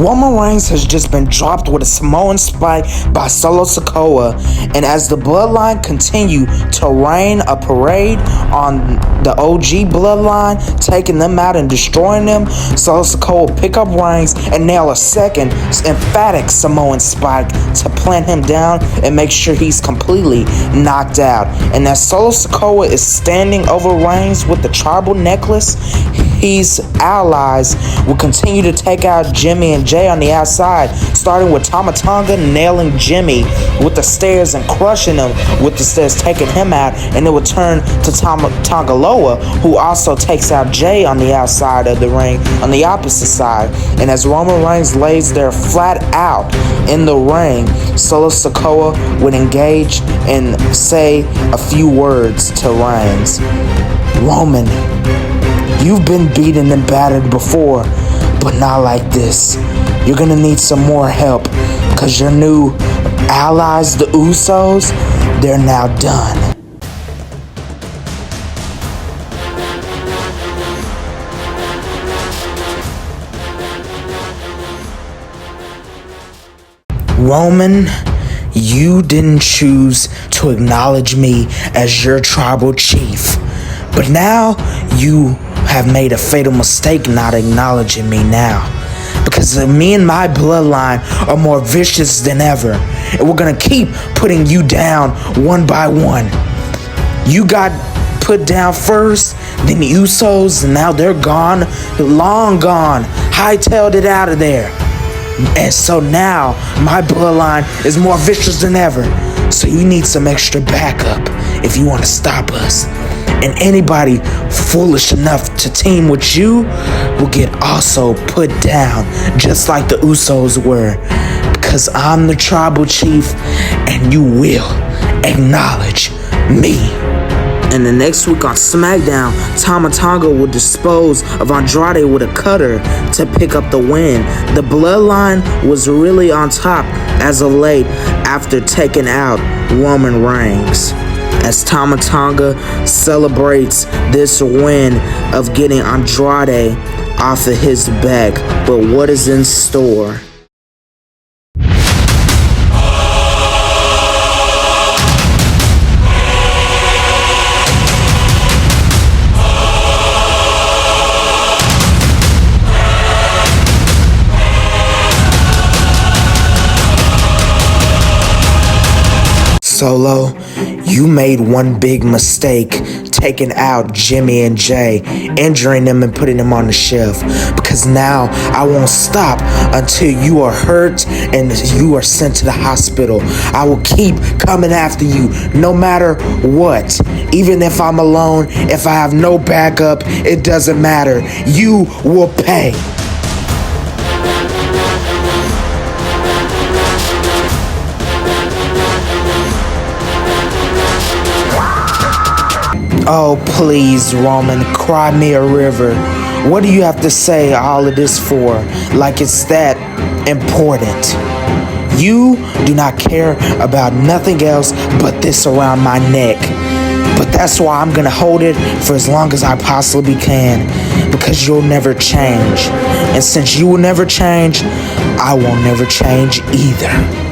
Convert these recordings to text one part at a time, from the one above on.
Roman Reigns has just been dropped with a Samoan spike by Solo Sikoa, and as the Bloodline continue to rain a parade on the OG Bloodline, taking them out and destroying them, Solo Sikoa will pick up Reigns and nail a second emphatic Samoan spike to plant him down and make sure he's completely knocked out. And as Solo Sikoa is standing over Reigns with the tribal necklace, his allies will continue to take out Jimmy and Jay on the outside, starting with Tonga nailing Jimmy with the stairs and crushing him with the stairs, taking him out, and it will turn to Tongaloa, who also takes out Jay on the outside of the ring, on the opposite side. And as Roman Reigns lays there flat out in the ring, Solo Sikoa would engage and say a few words to Reigns. Roman, you've been beaten and battered before, but not like this. You're gonna need some more help, because your new allies, the Usos, they're now done. Roman, you didn't choose to acknowledge me as your tribal chief, but now you have made a fatal mistake not acknowledging me now, because me and my bloodline are more vicious than ever, and we're gonna keep putting you down one by one. You got put down first, then the Usos, and now they're gone, long gone, hightailed it out of there. And so now my bloodline is more vicious than ever, so you need some extra backup if you want to stop us. And anybody foolish enough to team with you will get also put down, just like the Usos were, because I'm the tribal chief and you will acknowledge me. And the next week on SmackDown, Tonga will dispose of Andrade with a cutter to pick up the win. The Bloodline was really on top as of late after taking out Roman Reigns, as Tonga celebrates this win of getting Andrade off of his back. But what is in store? Solo, you made one big mistake taking out Jimmy and Jay, injuring them and putting them on the shelf, because now I won't stop until you are hurt and you are sent to the hospital. I will keep coming after you no matter what. Even if I'm alone, if I have no backup, it doesn't matter. You will pay. Oh, please, Roman, cry me a river. What do you have to say all of this for? Like it's that important. You do not care about nothing else but this around my neck. But that's why I'm gonna hold it for as long as I possibly can, because you'll never change. And since you will never change, I will never change either.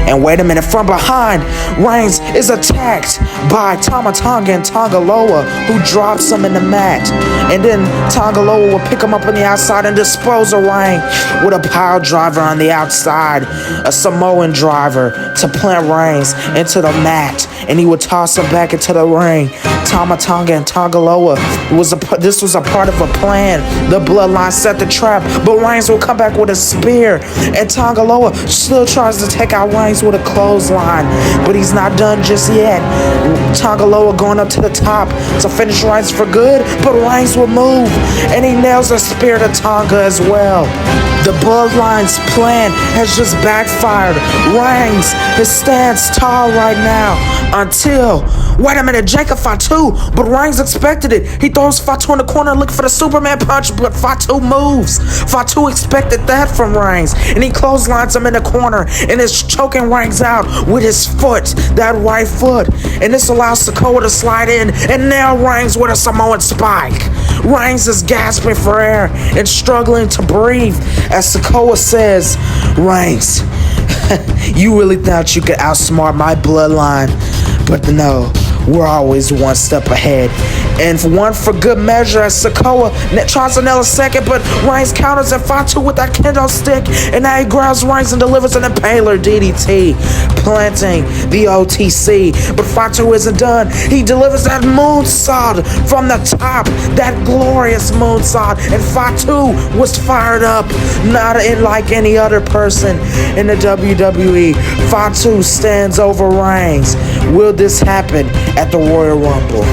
And wait a minute, from behind, Reigns is attacked by Tonga and Tongaloa, who drops him in the mat. And then Tongaloa will pick him up on the outside and dispose of Reigns with a pile driver on the outside, a Samoan driver to plant Reigns into the mat, and he would toss him back into the ring. Tonga and Tongaloa this was a part of a plan. The Bloodline set the trap, but Reigns will come back with a spear, and Tongaloa still tries to take out Reigns with a clothesline, but he's not done just yet. Tongaloa going up to the top to finish Reigns for good, but Reigns will move, and he nails a spear to Tonga as well. The Bloodline's plan has just backfired. Reigns stands tall right now until, wait a minute, Jacob Fatu, but Reigns expected it. He throws Fatu in the corner looking for the Superman punch, but Fatu moves. Fatu expected that from Reigns, and he clotheslines him in the corner and is choking Reigns out with his foot, that right foot. And this allows Sikoa to slide in and nail Reigns with a Samoan spike. Reigns is gasping for air and struggling to breathe as Sikoa says, Reigns, you really thought you could outsmart my bloodline, but no, we're always one step ahead. And for good measure, as Sikoa tries to nail a second, but Reigns counters and Fatu with that kendo stick, and now he grabs Reigns and delivers an impaler DDT, planting the OTC. But Fatu isn't done. He delivers that moonsault from the top, that glorious moonsault, and Fatu was fired up, not like any other person in the WWE. Fatu stands over Reigns. Will this happen at the Royal Rumble?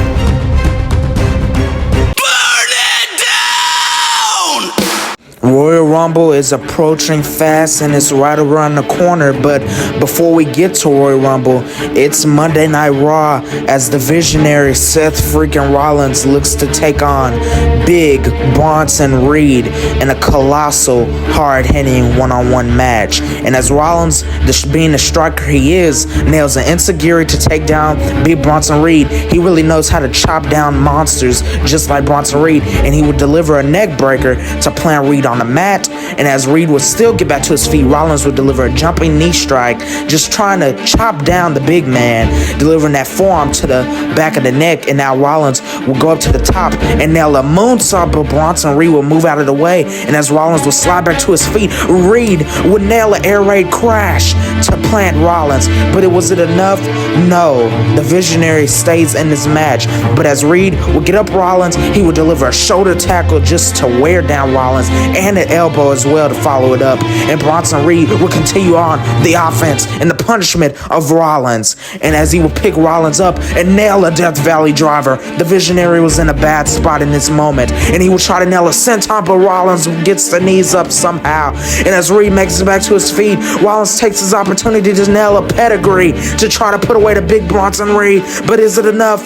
Royal Rumble is approaching fast and it's right around the corner, but before we get to Royal Rumble, it's Monday Night Raw as the visionary Seth freaking Rollins looks to take on Big Bronson Reed in a colossal, hard-hitting one-on-one match. And as Rollins, being the striker he is, nails an enziguri to take down Big Bronson Reed, he really knows how to chop down monsters just like Bronson Reed, and he would deliver a neck breaker to plant Reed on the mat. And as Reed would still get back to his feet, Rollins would deliver a jumping knee strike, just trying to chop down the big man, delivering that forearm to the back of the neck. And now Rollins will go up to the top and nail a moonsault, but Bronson Reed will move out of the way. And as Rollins will slide back to his feet, Reed would nail an air raid crash to plant Rollins. But was it enough? No. The visionary stays in this match. But as Reed would get up Rollins, he would deliver a shoulder tackle just to wear down Rollins, and an elbow as well to follow it up. And Bronson Reed would continue on the offense and the punishment of Rollins. And as he would pick Rollins up and nail a Death Valley driver, the visionary was in a bad spot in this moment. And he would try to nail a senton, but Rollins gets the knees up somehow. And as Reed makes it back to his feet, Rollins takes his opportunity to nail a pedigree to try to put away the big Bronson Reed. But is it enough?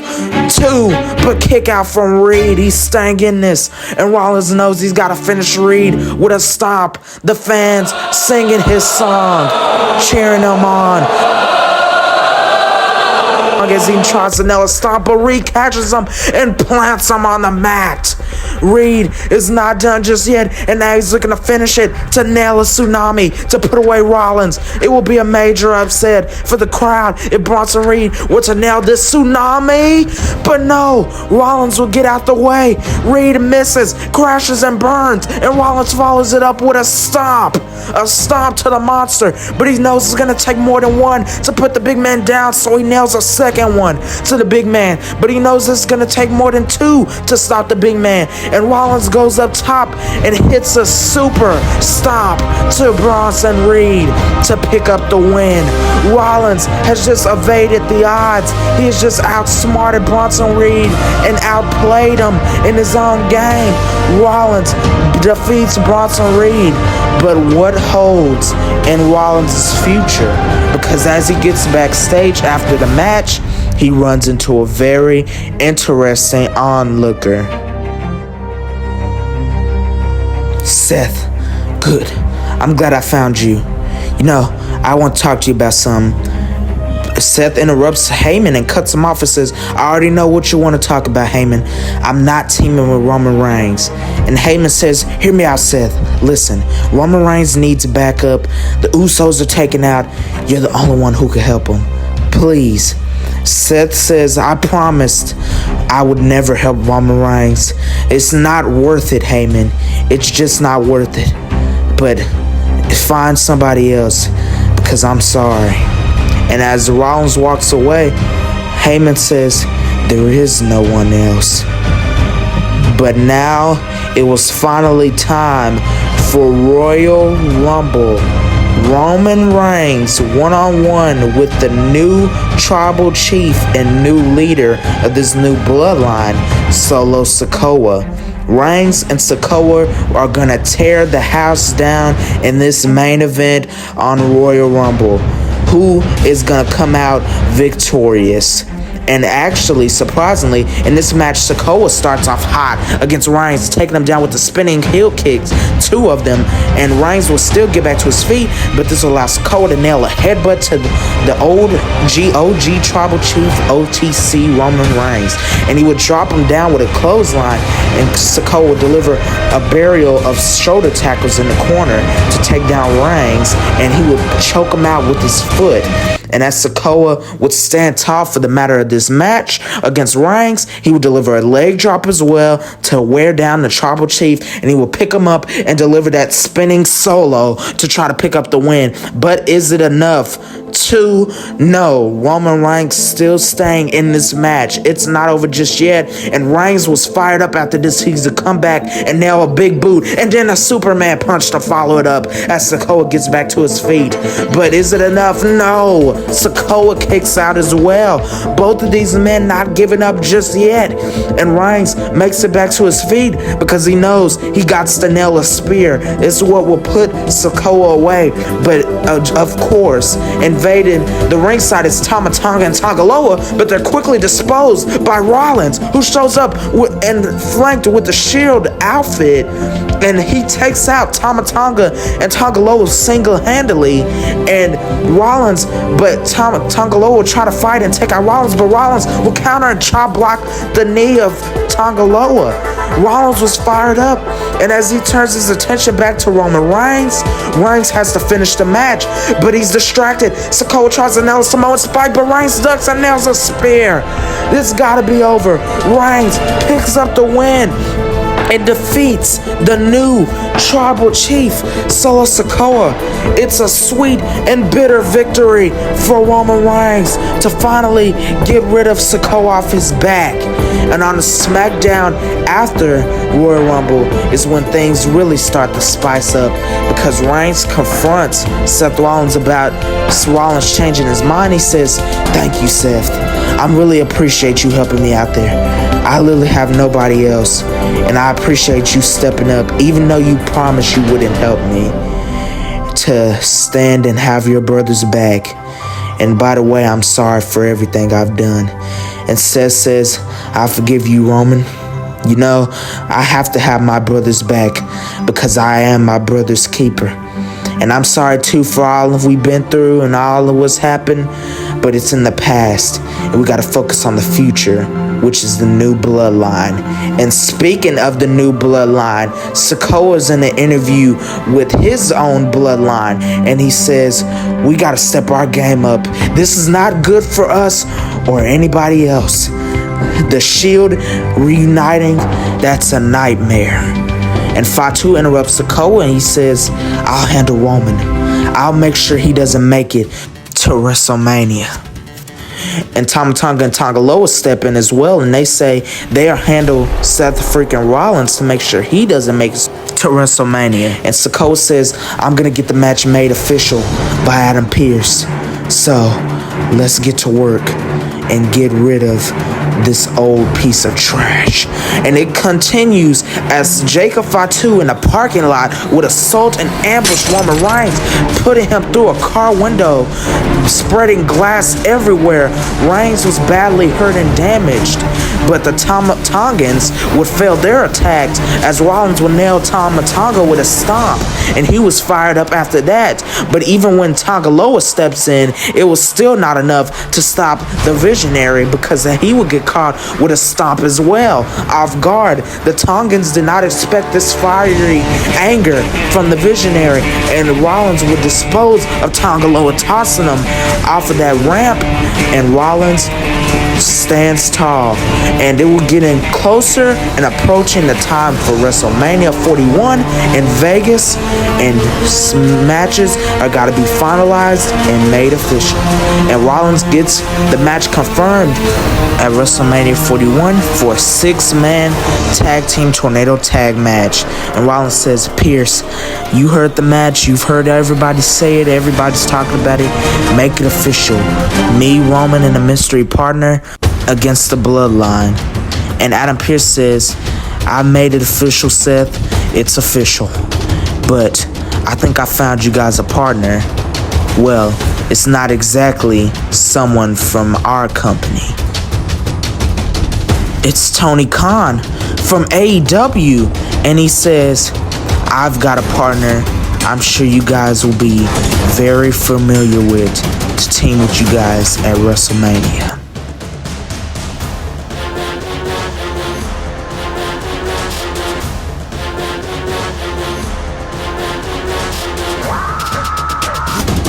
Two, but kick out from Reed. He's staying in this. And Rollins knows he's got to finish Reed with a stomp. The fans singing his song, cheering him on as he tries to nail a stomp, but Reed catches him and plants him on the mat. Reed is not done just yet, and now he's looking to finish it, to nail a tsunami, to put away Rollins. It will be a major upset for the crowd if Bronson Reed were to nail this tsunami, but no, Rollins will get out the way. Reed misses, crashes, and burns, and Rollins follows it up with a stomp to the monster, but he knows it's going to take more than one to put the big man down, so he nails a second one to the big man, but he knows it's going to take more than two to stop the big man. And Rollins goes up top and hits a super stomp to Bronson Reed to pick up the win. Rollins has just evaded the odds. He has just outsmarted Bronson Reed and outplayed him in his own game. Rollins defeats Bronson Reed, but what holds in Rollins' future? Because as he gets backstage after the match, he runs into a very interesting onlooker. Seth, good. I'm glad I found you. You know, I want to talk to you about something. Seth interrupts Heyman and cuts him off and says, I already know what you want to talk about, Heyman. I'm not teaming with Roman Reigns. And Heyman says, hear me out, Seth. Listen, Roman Reigns needs backup. The Usos are taken out. You're the only one who can help him. Please. Seth says, I promised I would never help Roman Reigns. It's not worth it, Heyman. It's just not worth it. But find somebody else, because I'm sorry. And as Rollins walks away, Heyman says, there is no one else. But now it was finally time for Royal Rumble. Roman Reigns one-on-one with the new tribal chief and new leader of this new bloodline, Solo Sikoa. Reigns and Sikoa are gonna tear the house down in this main event on Royal Rumble. Who is gonna come out victorious? And actually, surprisingly, in this match, Sikoa starts off hot against Reigns, taking him down with the spinning heel kicks, 2 of them, and Reigns will still get back to his feet, but this allows Sikoa to nail a headbutt to the old GOG Tribal Chief OTC Roman Reigns, and he would drop him down with a clothesline, and Sikoa would deliver a burial of shoulder tackles in the corner to take down Reigns, and he would choke him out with his foot. And as Sikoa would stand tall for the matter of this match against Reigns, he would deliver a leg drop as well to wear down the Tribal Chief, and he would pick him up and deliver that spinning solo to try to pick up the win. But is it enough? No, Roman Reigns still staying in this match. It's not over just yet, and Reigns was fired up after this. He's to come back and nail a big boot, and then a Superman punch to follow it up as Sikoa gets back to his feet. But is it enough? No, Sikoa kicks out as well. Both of these men not giving up just yet, and Reigns makes it back to his feet because he knows he got to nail a spear. It's what will put Sikoa away. But of course, invading the ringside is Tonga and Tonga, but they're quickly disposed by Rollins, who shows up and flanked with the Shield outfit, and he takes out Tonga and Tonga single-handedly, and Rollins, but Tonga will try to fight and take out Rollins, but Rollins will counter and chop block the knee of Tonga. Rollins was fired up, and as he turns his attention back to Roman Reigns, Reigns has to finish the match, but he's distracted. Sikoa tries to nail a Samoan spike, but Reigns ducks and nails a spear. This gotta be over. Reigns picks up the win and defeats the new Tribal Chief, Solo Sikoa. It's a sweet and bitter victory for Roman Reigns to finally get rid of Sikoa off his back. And on the SmackDown after Royal Rumble is when things really start to spice up, because Reigns confronts Seth Rollins about Rollins changing his mind. He says, "Thank you, Seth. I really appreciate you helping me out there. I literally have nobody else, and I appreciate you stepping up, even though you promised you wouldn't help me, to stand and have your brother's back. And by the way, I'm sorry for everything I've done." And Seth says, "I forgive you, Roman. You know, I have to have my brother's back because I am my brother's keeper. And I'm sorry too for all of we've been through and all of what's happened, but it's in the past, and we got to focus on the future, which is the new bloodline." And speaking of the new bloodline, Sikoa's in an interview with his own bloodline, and he says, "We got to step our game up. This is not good for us or anybody else. The Shield reuniting, that's a nightmare." And Fatu interrupts Sikoa, and he says, "I'll handle Roman. I'll make sure he doesn't make it to WrestleMania." And Tonga and Tonga step in as well, and they say they'll handle Seth freaking Rollins to make sure he doesn't make it to WrestleMania. And Sikoa says, "I'm going to get the match made official by Adam Pearce. So let's get to work and get rid of this old piece of trash." And it continues as Jacob Fatu in a parking lot would assault and ambush Roman Reigns, putting him through a car window, spreading glass everywhere. Reigns was badly hurt and damaged, but the Tongans would fail their attacks as Rollins would nail Tonga with a stomp, and he was fired up after that. But even when Tonga steps in, it was still not enough to stop the Visionary, because he would get caught with a stomp as well, off guard. The Tongans did not expect this fiery anger from the Visionary, and Rollins would dispose of Tonga, tossing him off of that ramp, and Rollins stands tall, and it will get in closer and approaching the time for WrestleMania 41 in Vegas, and matches are got to be finalized and made official. And Rollins gets the match confirmed at WrestleMania 41 for a 6-man tag team tornado tag match. And Rollins says, "Pierce, you heard the match, you've heard everybody say it, everybody's talking about it, make it official. Me, Roman, and a mystery partner against the Bloodline." And Adam Pearce says, "I made it official, Seth. It's official. But I think I found you guys a partner. Well, it's not exactly someone from our company." It's Tony Khan from AEW, and he says, I've got a partner I'm sure you guys will be very familiar with to team with you guys at WrestleMania.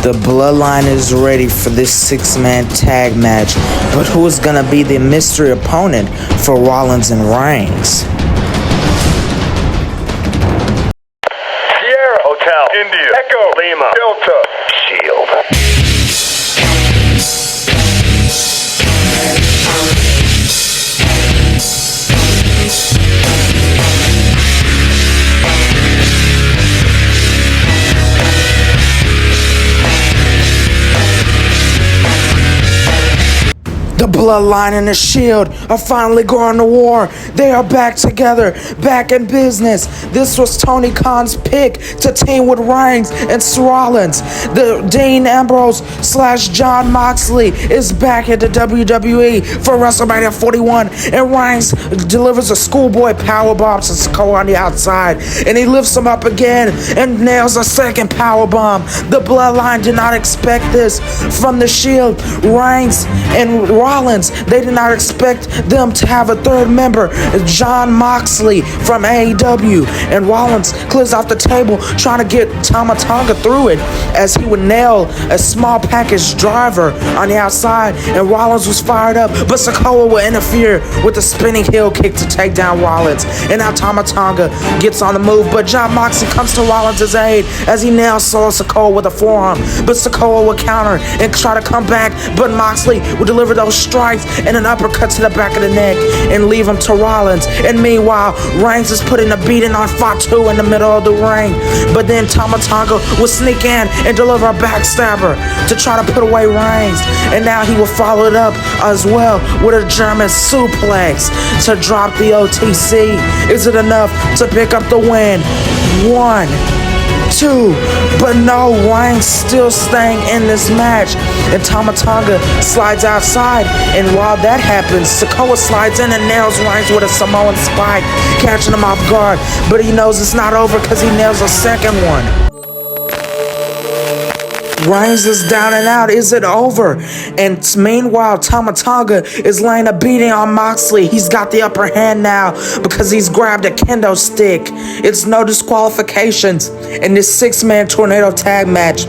The Bloodline is ready for this 6-man tag match, but who is going to be the mystery opponent for Rollins and Reigns? Sierra Hotel, India, Echo, Lima, Delta, Shield. The Bloodline and the Shield are finally going to war. They are back together, back in business. This was Tony Khan's pick to team with Reigns and Rollins. The Dean Ambrose / John Moxley is back at the WWE for WrestleMania 41, and Reigns delivers a schoolboy powerbomb to Sikoa on the outside, and he lifts him up again and nails a second powerbomb. The Bloodline did not expect this from the Shield. Reigns and Rollins, they did not expect them to have a third member, John Moxley from AEW, and Rollins clears off the table trying to get Tonga through it as he would nail a small package driver on the outside, and Rollins was fired up, but Sikoa will interfere with the spinning heel kick to take down Rollins, and now Tonga gets on the move, but John Moxley comes to Rollins' aid as he nails Sikoa with a forearm, but Sikoa will counter and try to come back, but Moxley will deliver those strikes and an uppercut to the back of the neck and leave him to Rollins. And meanwhile, Reigns is putting a beating on Fatu in the middle of the ring. But then Tonga will sneak in and deliver a backstabber to try to put away Reigns. And now he will follow it up as well with a German suplex to drop the OTC. Is it enough to pick up the win? 1, 2, but no, Reigns still staying in this match, and Tonga slides outside, and while that happens, Sikoa slides in and nails Reigns with a Samoan spike, catching him off guard, but he knows it's not over because he nails a second one. Reigns is down and out. Is it over? And meanwhile, Tonga is laying a beating on Moxley. He's got the upper hand now because he's grabbed a kendo stick. It's no disqualifications in this 6-man tornado tag match.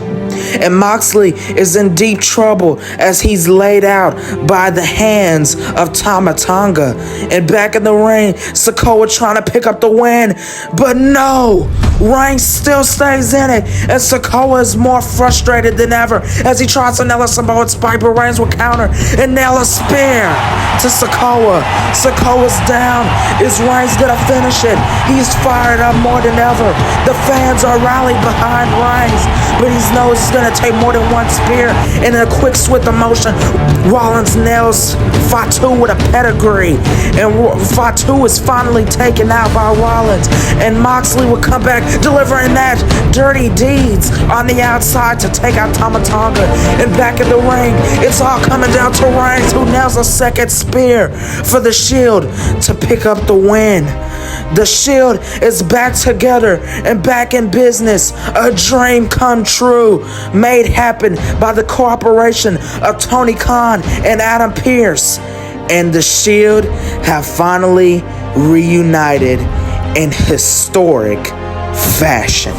And Moxley is in deep trouble as he's laid out by the hands of Tonga. And back in the ring, Sikoa trying to pick up the win, but no, Reigns still stays in it, and Sikoa is more frustrated than ever as he tries to nail a Samoan spike, but Reigns will counter and nail a spear to Sikoa. Sikoa's down. Is Reigns gonna finish it? He's fired up more than ever. The fans are rallied behind Reigns, but he knows it's gonna take more than one spear. And in a quick swift of motion, Rollins nails Fatu with a pedigree, and Fatu is finally taken out by Rollins, and Moxley will come back delivering that dirty deeds on the outside to take out Tonga. And back in the ring, it's all coming down to Reigns, who nails a second spear for the Shield to pick up the win. The Shield is back together and back in business. A dream come true, made happen by the cooperation of Tony Khan and Adam Pearce. And the Shield have finally reunited in historic fashion.